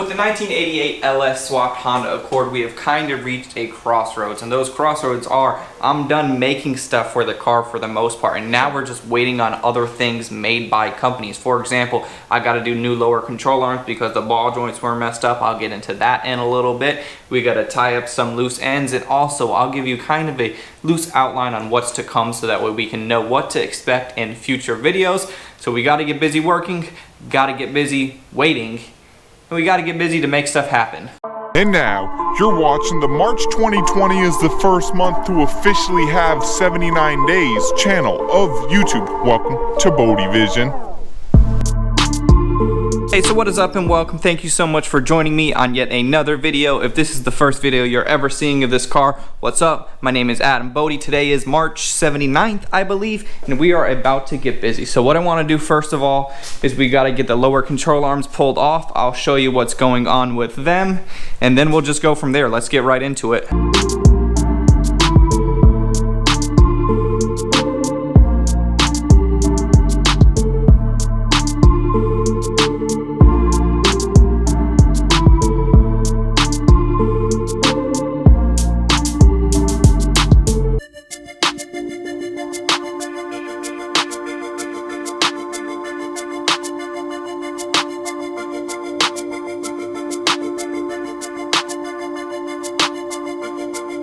with the 1988 LS swapped Honda Accord, we have kind of reached a crossroads, and those crossroads are, I'm done making stuff for the car for the most part, and now we're just waiting on other things made by companies. For example, I got to do new lower control arms because the ball joints were messed up. I'll get into that in a little bit. We got to tie up some loose ends, and also I'll give you kind of a loose outline on what's to come so that way we can know what to expect in future videos. So we got to get busy working, got to get busy waiting, and we got to get busy to make stuff happen. And now, you're watching the March 2020 is the first month to officially have 79 days channel of YouTube. Welcome to Bodie Vision. Hey, so what is up and welcome. Thank you so much for joining me on yet another video. If this is the first video you're ever seeing of this car, what's up? My name is Adam Bodie. Today is March 79th, I believe, and we are about to get busy. So what I want to do first of all is we got to get the lower control arms pulled off. I'll show you what's going on with them, and then we'll just go from there. Let's get right into it.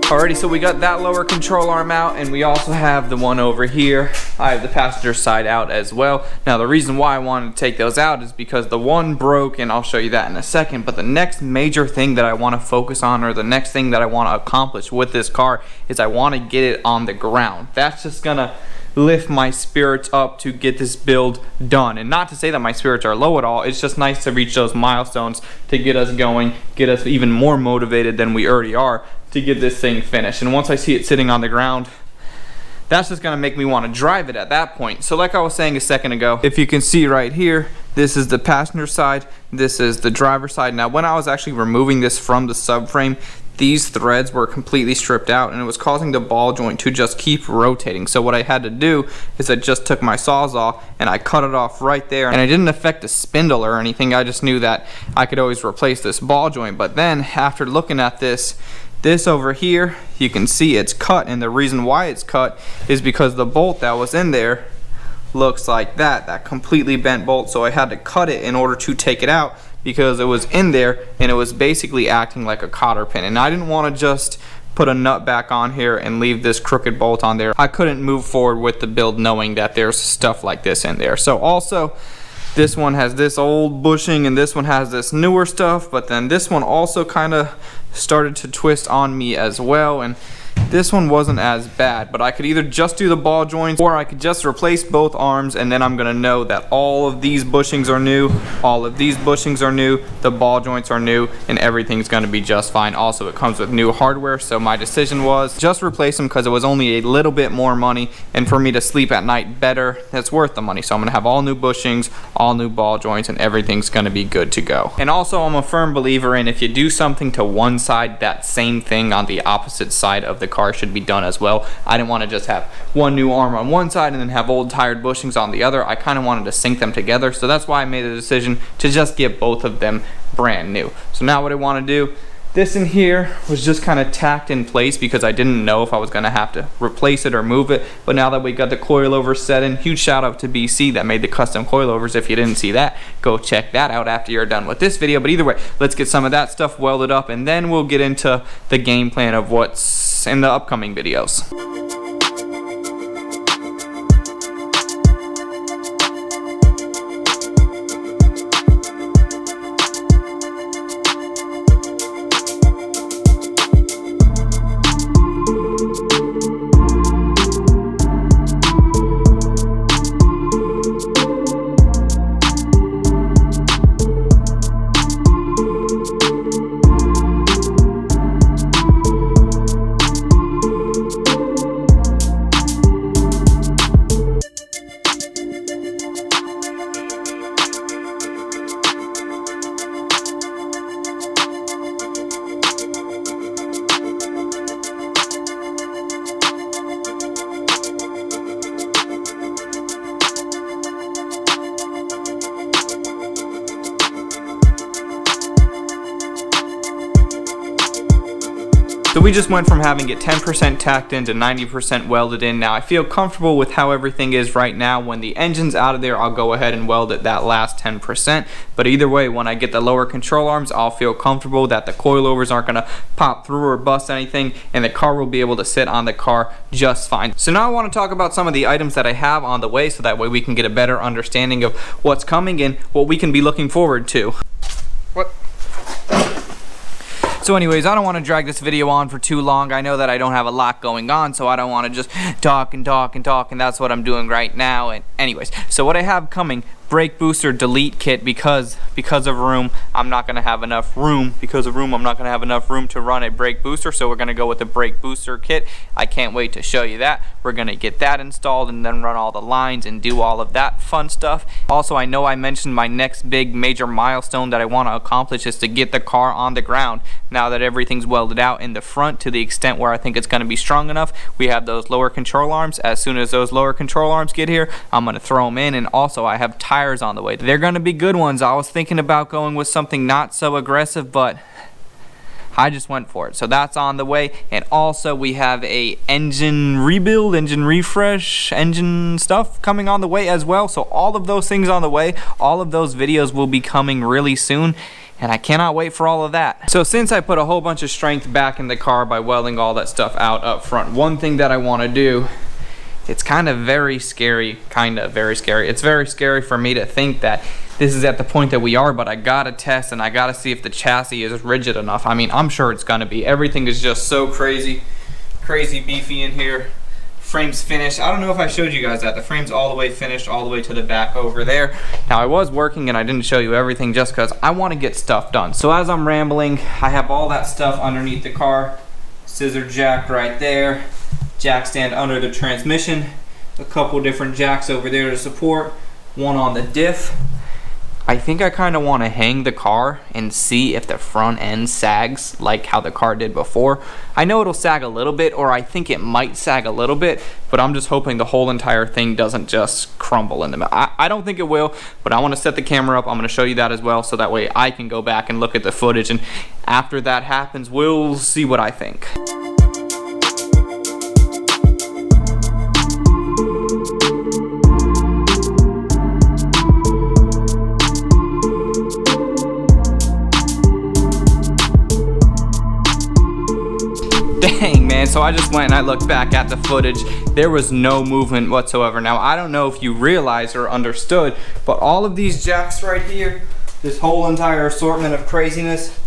Alrighty, so we got that lower control arm out, and we also have the one over here. I have the passenger side out as well. Now the reason why I wanted to take those out is because the one broke, and I'll show you that in a second, but the next major thing that I want to focus on, or the next thing that I want to accomplish with this car, is I want to get it on the ground. That's just gonna lift my spirits up to get this build done. And not to say that my spirits are low at all, it's just nice to reach those milestones to get us going, get us even more motivated than we already are to get this thing finished. And once I see it sitting on the ground, that's just gonna make me want to drive it at that point. So like I was saying a second ago, if you can see right here, this is the passenger side, this is the driver's side. Now when I was actually removing this from the subframe, these threads were completely stripped out, and it was causing the ball joint to just keep rotating. So what I had to do is I just took my Sawzall and I cut it off right there, and I didn't affect the spindle or anything. I just knew that I could always replace this ball joint. But then after looking at this over here, you can see it's cut, and the reason why it's cut is because the bolt that was in there looks like that completely bent bolt. So I had to cut it in order to take it out, because it was in there and it was basically acting like a cotter pin, and I didn't want to just put a nut back on here and leave this crooked bolt on there. I couldn't move forward with the build knowing that there's stuff like this in there. So also this one has this old bushing and this one has this newer stuff, but then this one also kind of started to twist on me as well, and this one wasn't as bad. But I could either just do the ball joints, or I could just replace both arms, and then I'm gonna know that all of these bushings are new, all of these bushings are new, the ball joints are new, and everything's gonna be just fine. Also, it comes with new hardware, so my decision was just replace them because it was only a little bit more money, and for me to sleep at night better, it's worth the money. So I'm gonna have all new bushings, all new ball joints, and everything's gonna be good to go. And also, I'm a firm believer in, if you do something to one side, that same thing on the opposite side of the car should be done as well. I didn't want to just have one new arm on one side and then have old tired bushings on the other. I kind of wanted to sync them together, so that's why I made the decision to just get both of them brand new. So now what I want to do, this in here was just kind of tacked in place because I didn't know if I was going to have to replace it or move it. But now that we got the coilovers set in, huge shout out to BC that made the custom coilovers. If you didn't see that, go check that out after you're done with this video. But either way, let's get some of that stuff welded up, and then we'll get into the game plan of what's in the upcoming videos. So we just went from having it 10% tacked in to 90% welded in. Now I feel comfortable with how everything is right now. When the engine's out of there, I'll go ahead and weld it that last 10%. But either way, when I get the lower control arms, I'll feel comfortable that the coilovers aren't gonna pop through or bust anything, and the car will be able to sit on the car just fine. So now I want to talk about some of the items that I have on the way, so that way we can get a better understanding of what's coming and what we can be looking forward to. What? So anyways, I don't want to drag this video on for too long. I know that I don't have a lot going on, so I don't want to just talk and talk and talk, and that's what I'm doing right now. And anyways, so what I have coming, brake booster delete kit, because of room, I'm not going to have enough room. Because of room, I'm not going to have enough room to run a brake booster, so we're going to go with the brake booster kit. I can't wait to show you that. We're going to get that installed and then run all the lines and do all of that fun stuff. Also, I know I mentioned my next big major milestone that I want to accomplish is to get the car on the ground. Now that everything's welded out in the front to the extent where I think it's going to be strong enough, we have those lower control arms. As soon as those lower control arms get here, I'm going to throw them in, and also I have tires on the way. They're going to be good ones. I was thinking about going with something not so aggressive, but I just went for it. So that's on the way. And also we have a engine rebuild, engine refresh, engine stuff coming on the way as well. So all of those things on the way, all of those videos will be coming really soon, and I cannot wait for all of that. So since I put a whole bunch of strength back in the car by welding all that stuff out up front, one thing that I want to do, it's kind of very scary, It's very scary for me to think that this is at the point that we are, but I gotta test and I gotta see if the chassis is rigid enough. I mean, I'm sure it's gonna be. Everything is just so crazy beefy in here. Frame's finished. I don't know if I showed you guys that. The frame's all the way finished, all the way to the back over there. Now I was working and I didn't show you everything just because I want to get stuff done. So as I'm rambling, I have all that stuff underneath the car. Scissor jack right there. Jack stand under the transmission. A couple different jacks over there to support. One on the diff. I think I kind of want to hang the car and see if the front end sags like how the car did before. I know it'll sag a little bit, or I think it might sag a little bit, but I'm just hoping the whole entire thing doesn't just crumble in the middle. I don't think it will, but I want to set the camera up. I'm going to show you that as well, so that way I can go back and look at the footage, and after that happens, we'll see what I think. Dang, man, so I just went and I looked back at the footage. There was no movement whatsoever. Now, I don't know if you realized or understood, but all of these jacks right here, this whole entire assortment of craziness,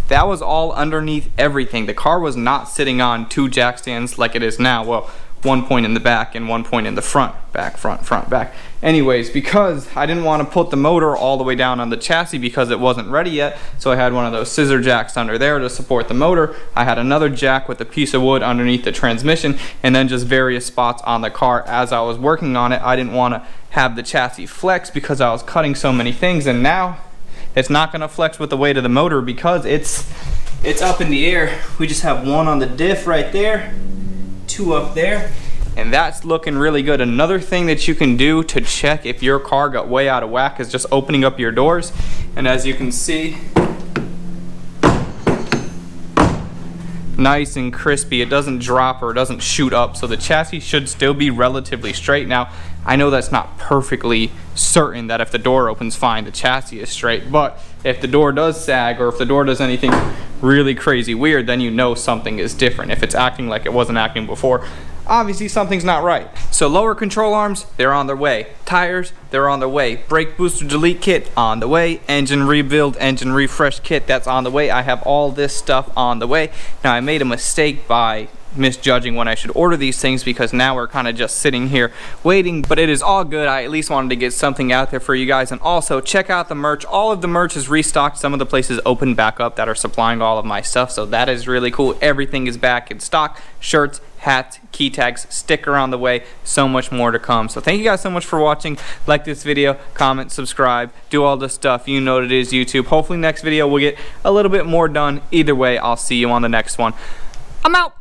that was all underneath everything. The car was not sitting on two jack stands like it is now. Well, one point in the back and one point in the front, back, front, back. Anyways, because I didn't want to put the motor all the way down on the chassis because it wasn't ready yet, so I had one of those scissor jacks under there to support the motor. I had another jack with a piece of wood underneath the transmission, and then just various spots on the car as I was working on it. I didn't want to have the chassis flex because I was cutting so many things, and now it's not going to flex with the weight of the motor because it's up in the air. We just have one on the diff right there, two up there, and that's looking really good. Another thing that you can do to check if your car got way out of whack is just opening up your doors, and as you can see, nice and crispy. It doesn't drop or it doesn't shoot up, so the chassis should still be relatively straight. Now, I know that's not perfectly certain that if the door opens fine, the chassis is straight, but if the door does sag or if the door does anything really crazy weird, then you know something is different. If it's acting like it wasn't acting before, obviously something's not right. So lower control arms, they're on their way. Tires, they're on their way. Brake booster delete kit, on the way. Engine rebuild, engine refresh kit, that's on the way. I have all this stuff on the way. Now, I made a mistake by misjudging when I should order these things because now we're kind of just sitting here waiting, but it is all good. I at least wanted to get something out there for you guys. And also check out the merch. All of the merch is restocked. Some of the places open back up that are supplying all of my stuff, so that is really cool. Everything is back in stock. Shirts, hats, key tags, sticker on the way, so much more to come. So thank you guys so much for watching. Like this video, comment, subscribe, do all this stuff. You know what it is, YouTube. Hopefully next video we'll get a little bit more done. Either way, I'll see you on the next one. I'm out.